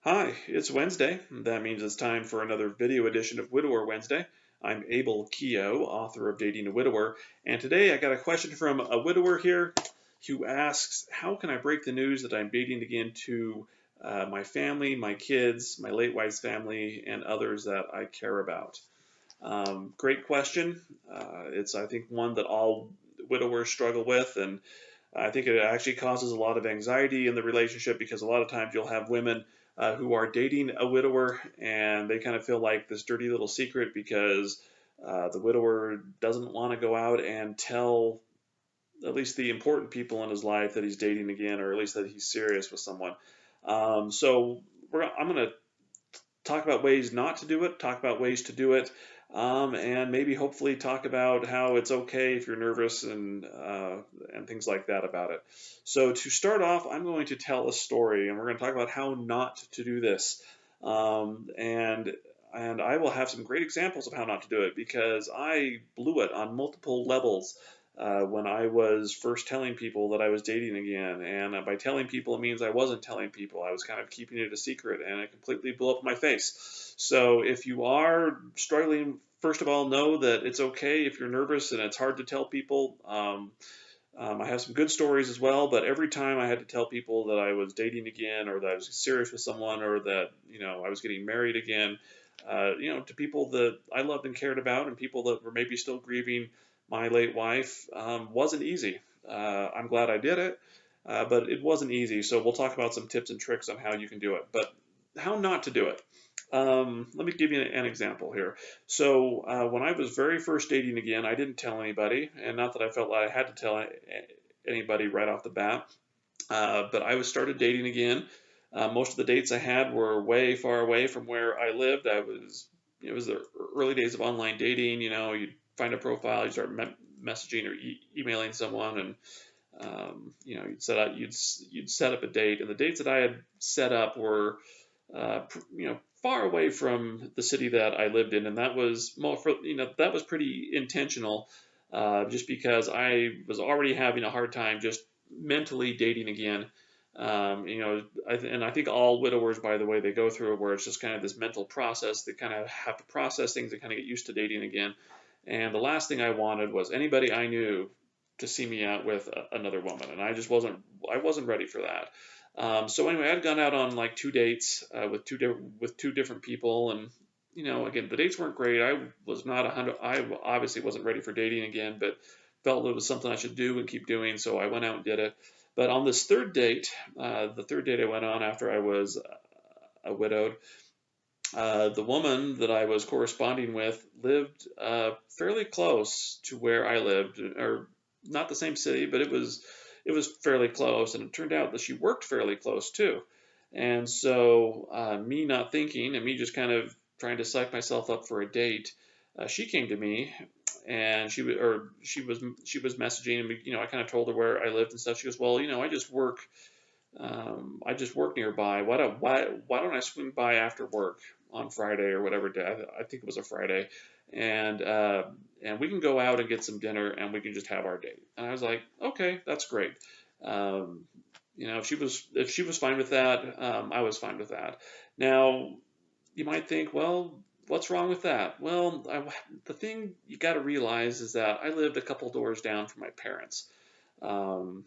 Hi, it's Wednesday. That means it's time for another video edition of Widower Wednesday. I'm Abel Keogh, author of Dating a Widower, and today I got a question from a widower here who asks, how can I break the news that I'm dating again to my family, my kids, my late wife's family, and others that I care about? Great question. It's, I think, one that all widowers struggle with, and I think it actually causes a lot of anxiety in the relationship because a lot of times you'll have women who are dating a widower and they kind of feel like this dirty little secret because the widower doesn't want to go out and tell at least the important people in his life that he's dating again, or at least that he's serious with someone. I'm going to talk about ways not to do it, talk about ways to do it, and maybe hopefully talk about how it's okay if you're nervous and things like that about it. So to start off, I'm going to tell a story, and we're going to talk about how not to do this. Um, and and I will have some great examples of how not to do it because I blew it on multiple levels when I was first telling people that I was dating again. And by telling people, it means I wasn't telling people. I was kind of keeping it a secret, and it completely blew up in my face. So if you are struggling, first of all, know that it's okay if you're nervous and it's hard to tell people. I have some good stories as well, but every time I had to tell people that I was dating again, or that I was serious with someone, or that I was getting married again, to people that I loved and cared about, and people that were maybe still grieving my late wife, wasn't easy. I'm glad I did it, but it wasn't easy. So we'll talk about some tips and tricks on how you can do it, but how not to do it. Let me give you an example here. So when I was very first dating again, I didn't tell anybody, and not that I felt like I had to tell anybody right off the bat. But I was started dating again. Most of the dates I had were way far away from where I lived. It was the early days of online dating. You'd find a profile, you start messaging or emailing someone, and you'd set up a date. And the dates that I had set up were far away from the city that I lived in, and that was that was pretty intentional, just because I was already having a hard time just mentally dating again. And I think all widowers, by the way, they go through it where it's just kind of this mental process. They kind of have to process things and kind of get used to dating again. And the last thing I wanted was anybody I knew to see me out with another woman, and I wasn't ready for that. So anyway, I'd gone out on like two dates with two different people, and again, the dates weren't great. I was not 100. I obviously wasn't ready for dating again, but felt it was something I should do and keep doing. So I went out and did it. But on this third date, the third date I went on after I was widowed, the woman that I was corresponding with lived fairly close to where I lived, or not the same city, but it was fairly close, and it turned out that she worked fairly close too. And so, me not thinking, and me just kind of trying to psych myself up for a date, she came to me, and she was messaging, and I kind of told her where I lived and stuff. She goes, well, I just work nearby. Why don't I swing by after work on Friday or whatever day? I think it was a Friday, and and we can go out and get some dinner and we can just have our date. And I was like, okay, that's great. Um, if she was fine with that, I was fine with that. Now you might think, well, what's wrong with that? Well, the thing you got to realize is that I lived a couple doors down from my parents. Um,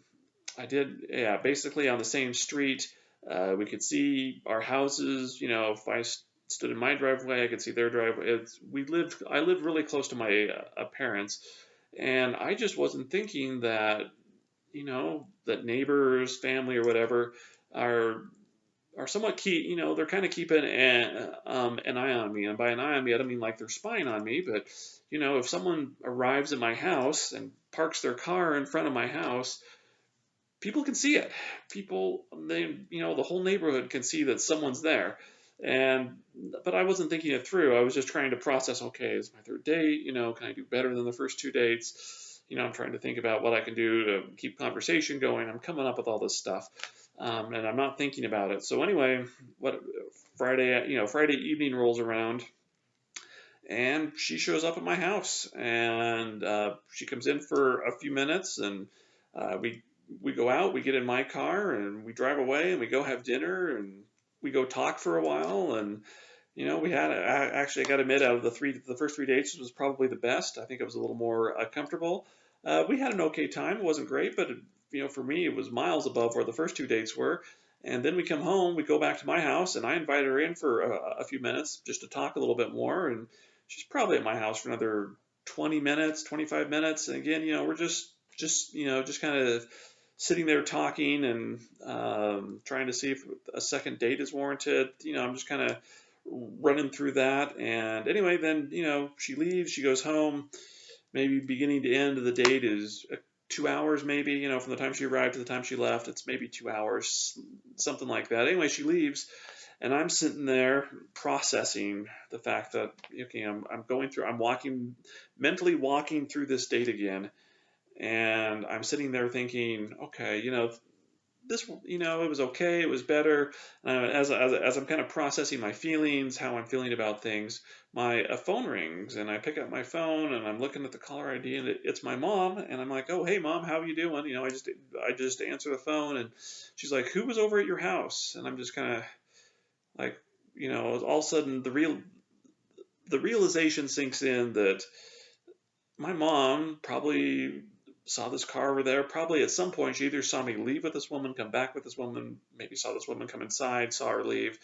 I did, yeah, basically on the same street. We could see our houses. If I stood in my driveway, I could see their driveway. I lived really close to my parents, and I just wasn't thinking that, that neighbors, family, or whatever are somewhat key. They're kind of keeping an eye on me, and by an eye on me, I don't mean like they're spying on me, but if someone arrives at my house and parks their car in front of my house, people can see it. The whole neighborhood can see that someone's there. And but I wasn't thinking it through. I was just trying to process. Okay, it's my third date. Can I do better than the first two dates? I'm trying to think about what I can do to keep conversation going. I'm coming up with all this stuff, and I'm not thinking about it. So anyway, what Friday evening rolls around, and she shows up at my house, and she comes in for a few minutes, and we go out, we get in my car, and we drive away, and we go have dinner, and we go talk for a while, and we had actually, I got to admit, out of the first 3 dates was probably the best. I think it was a little more comfortable. We had an okay time. It wasn't great, but for me, it was miles above where the first 2 dates were. And then we come home, we go back to my house, and I invited her in for a few minutes just to talk a little bit more. And she's probably at my house for another 20 minutes, 25 minutes. And again, we're just kind of sitting there talking and trying to see if a second date is warranted. I'm just kind of running through that. And anyway, then, she leaves, she goes home. Maybe beginning to end of the date is 2 hours, maybe, from the time she arrived to the time she left. It's maybe 2 hours, something like that. Anyway, she leaves, and I'm sitting there processing the fact that, okay, I'm mentally walking through this date again. And I'm sitting there thinking, okay, this, it was okay, it was better. As I'm kind of processing my feelings, how I'm feeling about things, my phone rings, and I pick up my phone, and I'm looking at the caller ID, and it's my mom, and I'm like, oh, hey, mom, how are you doing? I just answer the phone, and she's like, who was over at your house? And I'm just kind of like, all of a sudden the realization sinks in that my mom probably saw this car over there. Probably at some point, she either saw me leave with this woman, come back with this woman, maybe saw this woman come inside, saw her leave.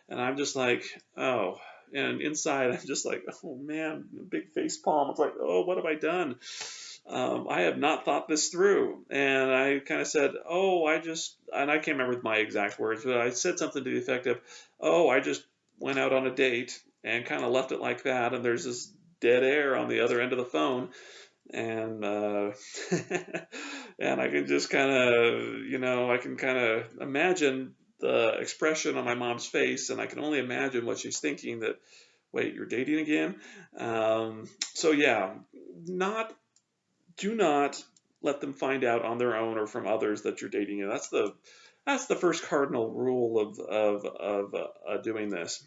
And I'm just like, oh. And inside, I'm just like, oh man, big face palm. It's like, oh, what have I done? I have not thought this through. And I kind of said, and I can't remember my exact words, but I said something to the effect of, oh, I just went out on a date and kind of left it like that. And there's this dead air on the other end of the phone. And and I can just kind of, I can kind of imagine the expression on my mom's face, and I can only imagine what she's thinking. That, wait, you're dating again? So yeah, not do not let them find out on their own or from others that you're dating. And that's the first cardinal rule of doing this.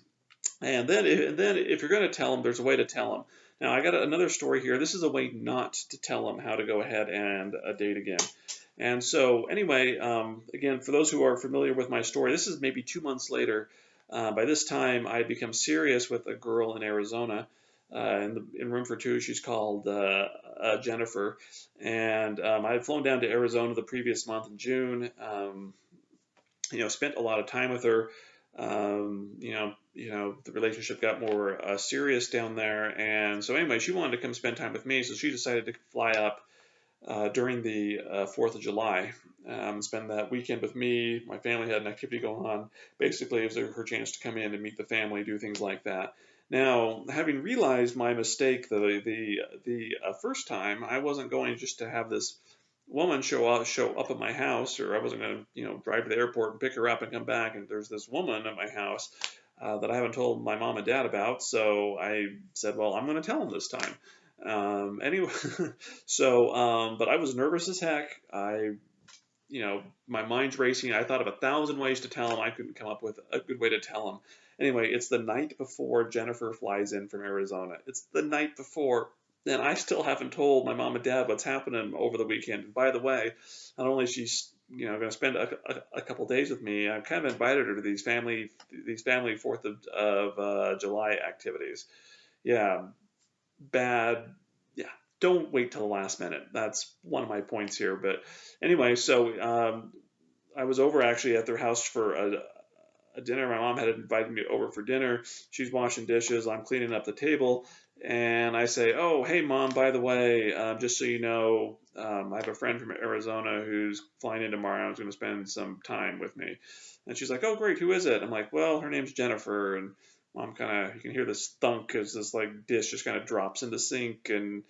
And then if you're going to tell them, there's a way to tell them. Now, I got another story here. This is a way not to tell them how to go ahead and date again. And so anyway, again, for those who are familiar with my story, this is maybe 2 months later. By this time, I had become serious with a girl in Arizona. In room for two, she's called Jennifer. And I had flown down to Arizona the previous month in June. Spent a lot of time with her. The relationship got more serious down there, and so anyway, she wanted to come spend time with me, so she decided to fly up during the 4th of July, spend that weekend with me. My family had an activity going on. Basically, it was her chance to come in and meet the family, do things like that. Now, having realized my mistake the first time, I wasn't going just to have this woman show up at my house, or I wasn't going to drive to the airport and pick her up and come back, and there's this woman at my house that I haven't told my mom and dad about. So I said, well, I'm going to tell them this time. Anyway, but I was nervous as heck. My mind's racing. I thought of 1,000 ways to tell them. I couldn't come up with a good way to tell them. Anyway, it's the night before Jennifer flies in from Arizona. It's the night before, and I still haven't told my mom and dad what's happening over the weekend. And by the way, not only is she going to spend a couple days with me, I've kind of invited her to these family 4th of July activities. Yeah, bad. Yeah, don't wait till the last minute. That's one of my points here. But anyway, so I was over actually at their house for a dinner. My mom had invited me over for dinner. She's washing dishes. I'm cleaning up the table. And I say, oh, hey, Mom, by the way, just so you know, I have a friend from Arizona who's flying in tomorrow. Who's going to spend some time with me. And she's like, oh, great. Who is it? I'm like, well, her name's Jennifer. And Mom you can hear this thunk as this like dish just kind of drops in the sink. And,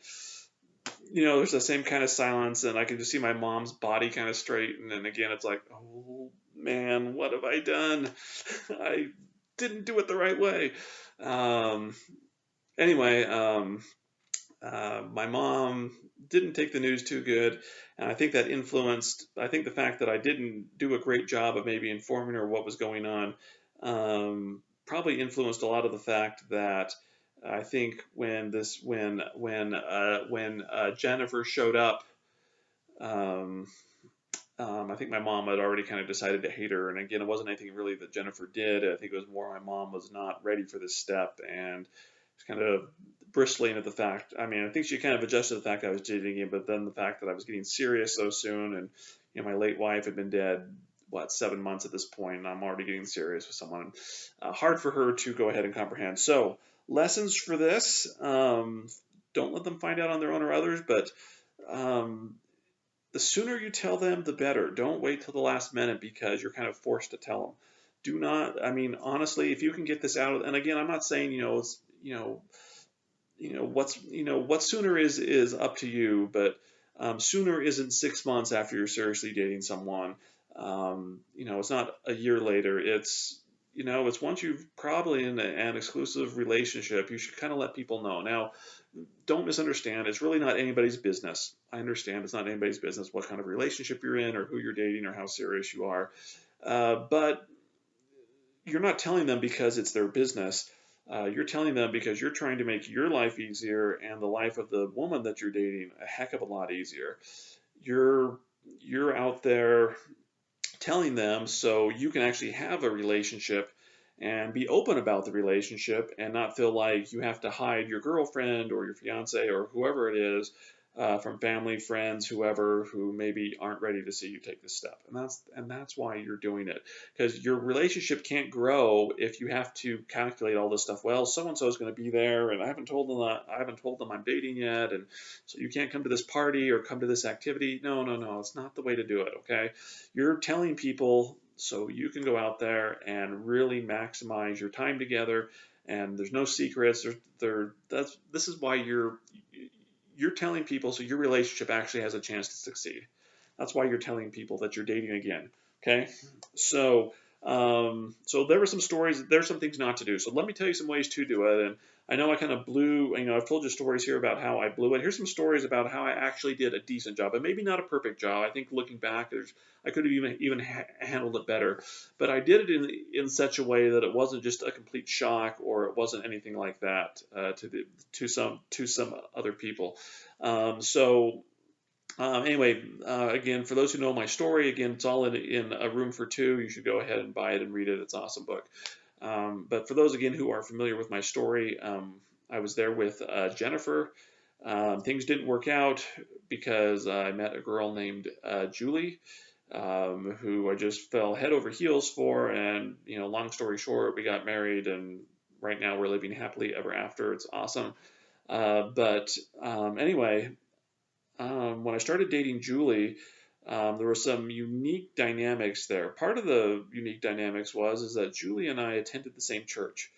there's the same kind of silence. And I can just see my mom's body kind of straighten. And again, it's like, oh, man, what have I done? I didn't do it the right way. Anyway, my mom didn't take the news too good, and I think that influenced. I think the fact that I didn't do a great job of maybe informing her what was going on probably influenced a lot of the fact that I think when Jennifer showed up, um, I think my mom had already kind of decided to hate her. And again, it wasn't anything really that Jennifer did. I think it was more my mom was not ready for this step and was kind of bristling at the fact. I mean, I think she kind of adjusted the fact that I was dating him, but then the fact that I was getting serious so soon, and my late wife had been dead, what, 7 months at this point, and I'm already getting serious with someone. Hard for her to go ahead and comprehend. So, lessons for this: don't let them find out on their own or others, but um, the sooner you tell them, the better. Don't wait till the last minute because you're kind of forced to tell them. Do not. I mean, honestly, if you can get this out, and again, I'm not saying it's what sooner is up to you, but sooner isn't 6 months after you're seriously dating someone. It's not a year later. It's once you've probably in an exclusive relationship, you should kind of let people know. Now, don't misunderstand. It's really not anybody's business. I understand it's not anybody's business what kind of relationship you're in or who you're dating or how serious you are. But you're not telling them because it's their business. You're telling them because you're trying to make your life easier and the life of the woman that you're dating a heck of a lot easier. You're out there telling them so you can actually have a relationship and be open about the relationship and not feel like you have to hide your girlfriend or your fiance or whoever it is from family, friends, whoever who maybe aren't ready to see you take this step. And that's why you're doing it, because your relationship can't grow if you have to calculate all this stuff. Well, so and so is going to be there, and I haven't told them I'm dating yet, and so you can't come to this party or come to this activity. No, no, no, it's not the way to do it. Okay, you're telling people so you can go out there and really maximize your time together. And there's no secrets. This is why you're telling people so your relationship actually has a chance to succeed. That's why you're telling people that you're dating again. Okay, so so there were some stories. There's some things not to do. So let me tell you some ways to do it. And I know I kind of blew. I've told you stories here about how I blew it. Here's some stories about how I actually did a decent job, and maybe not a perfect job. I think looking back, I could have even handled it better, but I did it in such a way that it wasn't just a complete shock, or it wasn't anything like that to some other people. So anyway, again, for those who know my story, again, it's all in A Room for Two. You should go ahead and buy it and read it. It's an awesome book. But for those, again, who are familiar with my story, I was there with Jennifer. Things didn't work out because I met a girl named Julie, who I just fell head over heels for. And, long story short, we got married, and right now we're living happily ever after. It's awesome. But anyway, when I started dating Julie, there were some unique dynamics there. Part of the unique dynamics is that Julie and I attended the same church.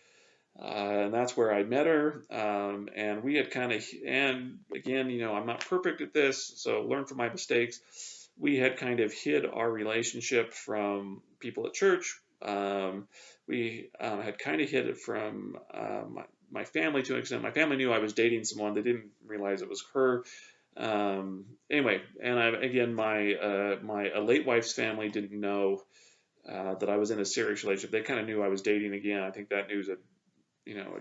And that's where I met her. And we had and again, I'm not perfect at this, so learn from my mistakes. We had kind of hid our relationship from people at church. We had kind of hid it from my family to an extent. My family knew I was dating someone. They didn't realize it was her. Anyway, and again, my late wife's family didn't know that I was in a serious relationship. They kind of knew I was dating again. I think that news had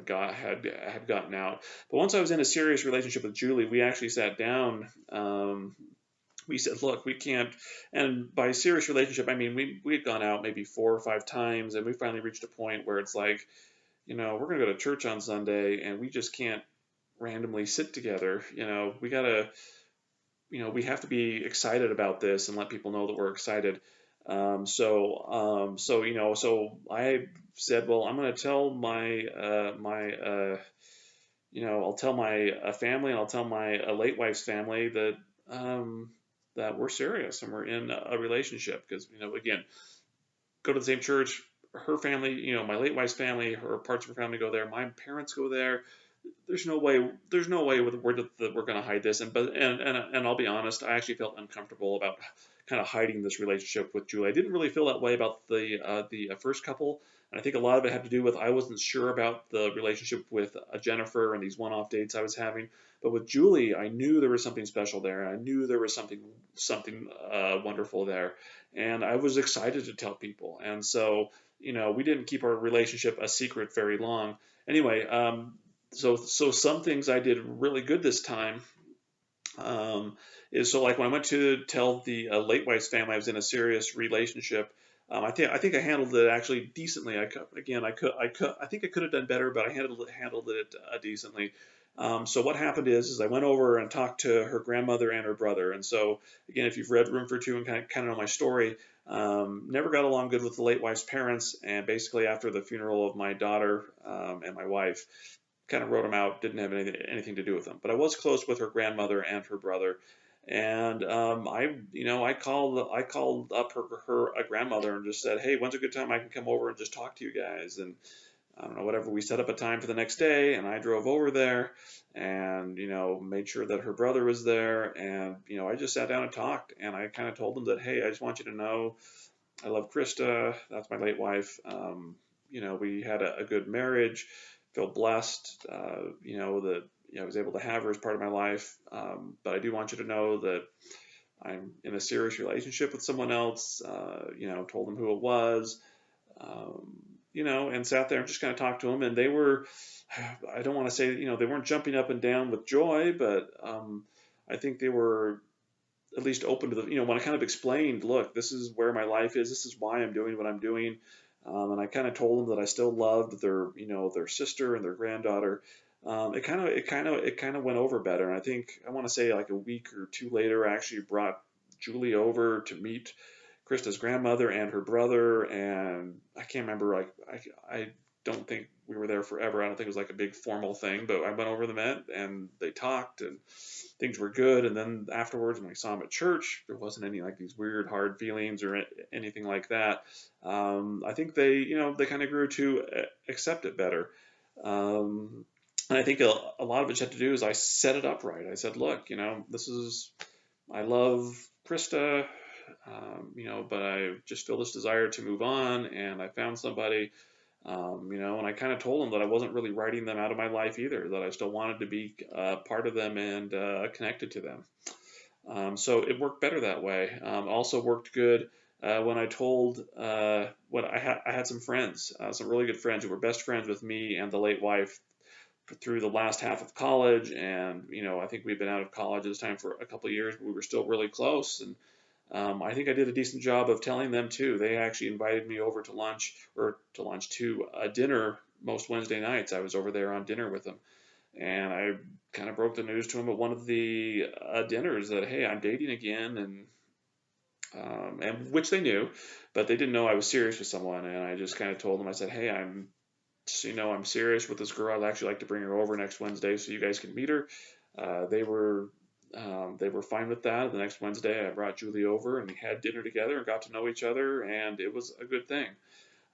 gotten out. But once I was in a serious relationship with Julie, we actually sat down. We said, look, we can't. And by serious relationship, I mean we had gone out maybe 4 or 5 times, and we finally reached a point where it's like, we're gonna go to church on Sunday, and we just can't randomly sit together. We gotta, we have to be excited about this and let people know that we're excited. So I said, well, I'm going to tell I'll tell my family, and I'll tell my late wife's family that that we're serious and we're in a relationship, because again, go to the same church. Her family, my late wife's family, her parts of her family go there. My parents go there. There's no way we're going to hide this. And I'll be honest, I actually felt uncomfortable about kind of hiding this relationship with Julie. I didn't really feel that way about the first couple, and I think a lot of it had to do with I wasn't sure about the relationship with Jennifer and these one-off dates I was having. But with Julie, I knew there was something special there. I knew there was something wonderful there, and I was excited to tell people. And so we didn't keep our relationship a secret very long. Anyway, so some things I did really good this time. um, is so like when I went to tell the late wife's family I was in a serious relationship. I think I handled it actually decently. I think I could have done better, but I handled it decently. So what happened is I went over and talked to her grandmother and her brother. And so again, if you've read Room for Two and kind of know my story, never got along good with the late wife's parents. And basically after the funeral of my daughter and my wife, kind of wrote them out, didn't have anything to do with them. But I was close with her grandmother and her brother. And I called up her grandmother and just said, "Hey, when's a good time I can come over and just talk to you guys?" And I don't know, whatever. We set up a time for the next day, and I drove over there, and made sure that her brother was there, and I just sat down and talked, and I kind of told them that, "Hey, I just want you to know I love Krista. That's my late wife. We had a good marriage. Feel blessed. That I was able to have her as part of my life. But I do want you to know that I'm in a serious relationship with someone else. Told them who it was. And sat there and just kind of talked to them. And they were, I don't want to say, they weren't jumping up and down with joy, but I think they were at least open to when I kind of explained, look, this is where my life is. This is why I'm doing what I'm doing. And I kind of told them that I still loved their sister and their granddaughter. It kind of went over better. And I want to say like a week or two later, I actually brought Julie over to meet Krista's grandmother and her brother. And I can't remember, like, I don't think we were there forever. I don't think it was like a big formal thing, but I went over to them and they talked and things were good. And then afterwards, when we saw him at church, there wasn't any like these weird, hard feelings or anything like that. I think they kind of grew to accept it better. And I think a lot of it had to do is I set it up right. I said, look, I love Krista, but I just feel this desire to move on, and I found somebody, and I kind of told them that I wasn't really writing them out of my life either, that I still wanted to be part of them and connected to them. So it worked better that way. Also worked good when I told when I had some friends, some really good friends who were best friends with me and the late wife through the last half of college, and I think we've been out of college this time for a couple of years, but we were still really close, and I think I did a decent job of telling them too. They actually invited me over to dinner most Wednesday nights. I was over there on dinner with them, and I kind of broke the news to them at one of the dinners that, hey, I'm dating again, and which they knew, but they didn't know I was serious with someone. And I just kind of told them, I said, hey, I'm serious with this girl. I'd actually like to bring her over next Wednesday so you guys can meet her. They were fine with that. The next Wednesday, I brought Julie over and we had dinner together and got to know each other, and it was a good thing.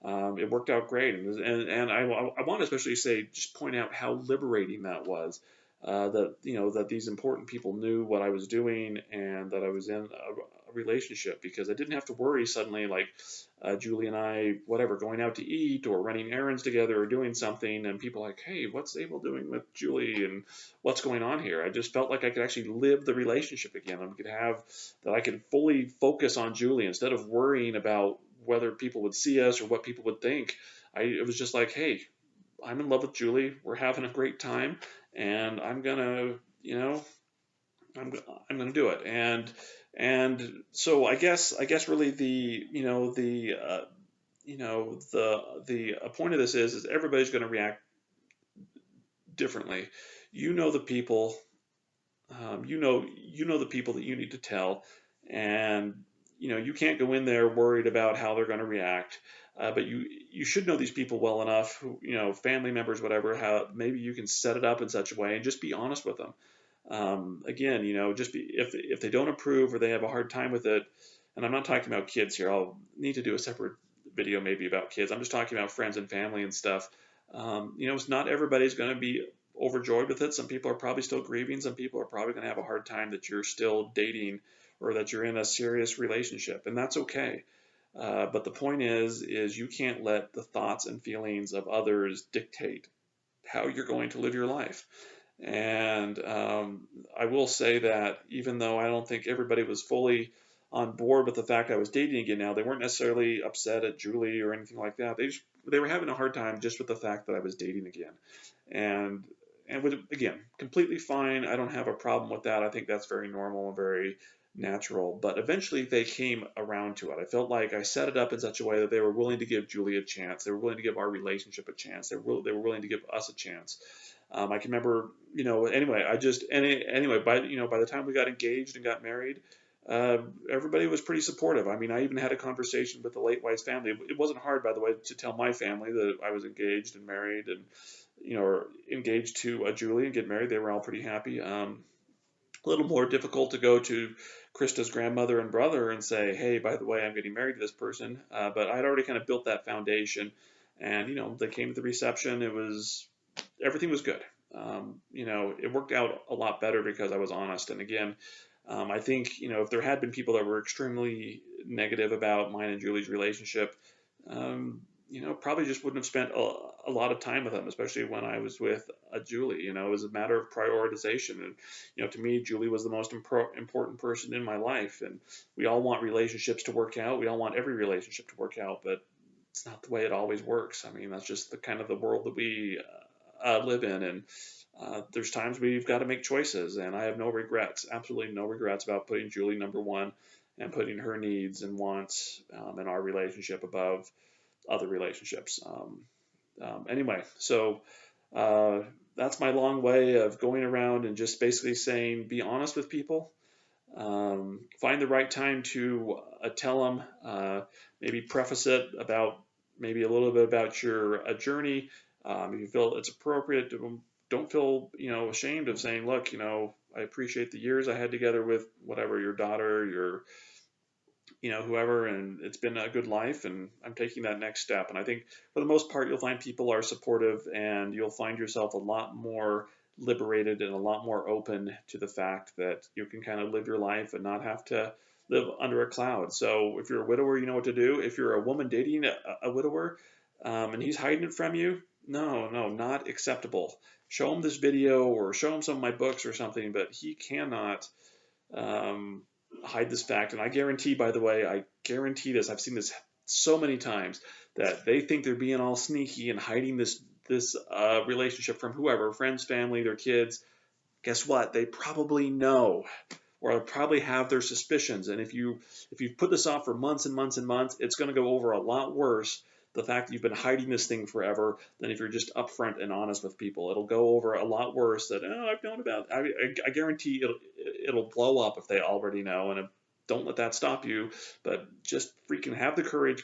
It worked out great, and I want to especially just point out how liberating that was. That these important people knew what I was doing and that I was in a relationship, because I didn't have to worry suddenly like Julie and I, whatever, going out to eat or running errands together or doing something, and people like, hey, what's Abel doing with Julie and what's going on here? I just felt like I could actually live the relationship again. I could fully focus on Julie instead of worrying about whether people would see us or what people would think. It was just like, hey, I'm in love with Julie. We're having a great time, and I'm gonna do it. And so I guess really the point of this is everybody's going to react differently. You know the people, the people that you need to tell, and you can't go in there worried about how they're going to react. But you should know these people well enough, family members, whatever, how maybe you can set it up in such a way and just be honest with them. Again, just be if they don't approve or they have a hard time with it, and I'm not talking about kids here. I'll need to do a separate video maybe about kids. I'm just talking about friends and family and stuff. It's not everybody's going to be overjoyed with it. Some people are probably still grieving. Some people are probably going to have a hard time that you're still dating or that you're in a serious relationship, and that's okay. But the point is you can't let the thoughts and feelings of others dictate how you're going to live your life. And I will say that even though I don't think everybody was fully on board with the fact I was dating again now, they weren't necessarily upset at Julie or anything like that. They were having a hard time just with the fact that I was dating again. And and with, again, completely fine. I don't have a problem with that. I think that's very normal and very natural. But eventually they came around to it. I felt like I set it up in such a way that they were willing to give Julie a chance. They were willing to give our relationship a chance. They were willing to give us a chance. I can remember, anyway, anyway, by the time we got engaged and got married, everybody was pretty supportive. I mean, I even had a conversation with the late wife's family. It wasn't hard, by the way, to tell my family that I was engaged and married and, or engaged to Julie and get married. They were all pretty happy. A little more difficult to go to Krista's grandmother and brother and say, hey, by the way, I'm getting married to this person. But I'd already kind of built that foundation. And, they came to the reception. Everything was good. It worked out a lot better because I was honest. And again, I think, if there had been people that were extremely negative about mine and Julie's relationship, probably just wouldn't have spent a lot of time with them, especially when I was with Julie. It was a matter of prioritization. And, to me, Julie was the most important person in my life. And we all want relationships to work out. We all want every relationship to work out, but it's not the way it always works. I mean, that's just the kind of the world that we live in. And there's times we've got to make choices, and I have no regrets, absolutely no regrets about putting Julie number one and putting her needs and wants in our relationship above other relationships. Anyway, so that's my long way of going around and just basically saying, be honest with people. Find the right time to tell them, maybe preface it about maybe a little bit about your journey. If you feel it's appropriate, don't feel ashamed of saying, look, I appreciate the years I had together with whatever, your daughter, your whoever, and it's been a good life, and I'm taking that next step. And I think for the most part, you'll find people are supportive, and you'll find yourself a lot more liberated and a lot more open to the fact that you can kind of live your life and not have to live under a cloud. So if you're a widower, you know what to do. If you're a woman dating a widower, and he's hiding it from you, no, not acceptable. Show him this video or show him some of my books or something, but he cannot hide this fact. And I guarantee, by the way, I guarantee this, I've seen this so many times, that they think they're being all sneaky and hiding this relationship from whoever, friends, family, their kids. Guess what? They probably know, or probably have their suspicions. And if you put this off for months and months and months, it's going to go over a lot worse, the fact that you've been hiding this thing forever, than if you're just upfront and honest with people. It'll go over a lot worse that, I've known about. I guarantee it'll blow up if they already know. And don't let that stop you, but just freaking have the courage,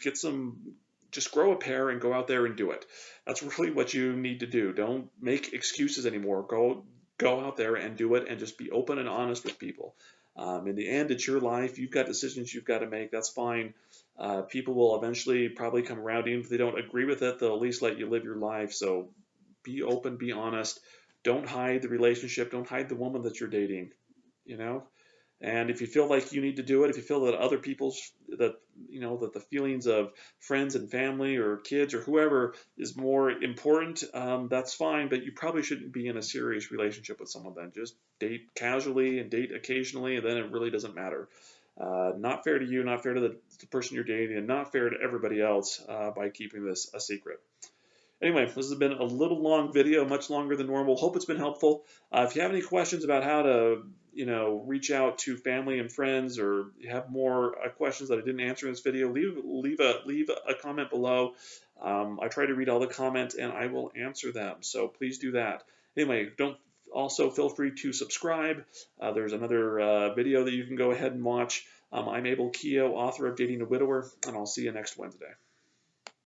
just grow a pair and go out there and do it. That's really what you need to do. Don't make excuses anymore. Go out there and do it, and just be open and honest with people. In the end, it's your life. You've got decisions you've got to make. That's fine. People will eventually probably come around. Even if they don't agree with it, they'll at least let you live your life. So be open, be honest. Don't hide the relationship. Don't hide the woman that you're dating, And if you feel like you need to do it, if you feel that other that the feelings of friends and family or kids or whoever is more important, that's fine. But you probably shouldn't be in a serious relationship with someone then. Just date casually and date occasionally, and then it really doesn't matter. Not fair to you, not fair to the person you're dating, and not fair to everybody else by keeping this a secret. Anyway, this has been a little long video, much longer than normal. Hope it's been helpful. If you have any questions about how to, reach out to family and friends, or you have more questions that I didn't answer in this video, leave a comment below. I try to read all the comments and I will answer them. So please do that. Anyway, also feel free to subscribe. There's another video that you can go ahead and watch. I'm Abel Keogh, author of Dating a Widower, and I'll see you next Wednesday.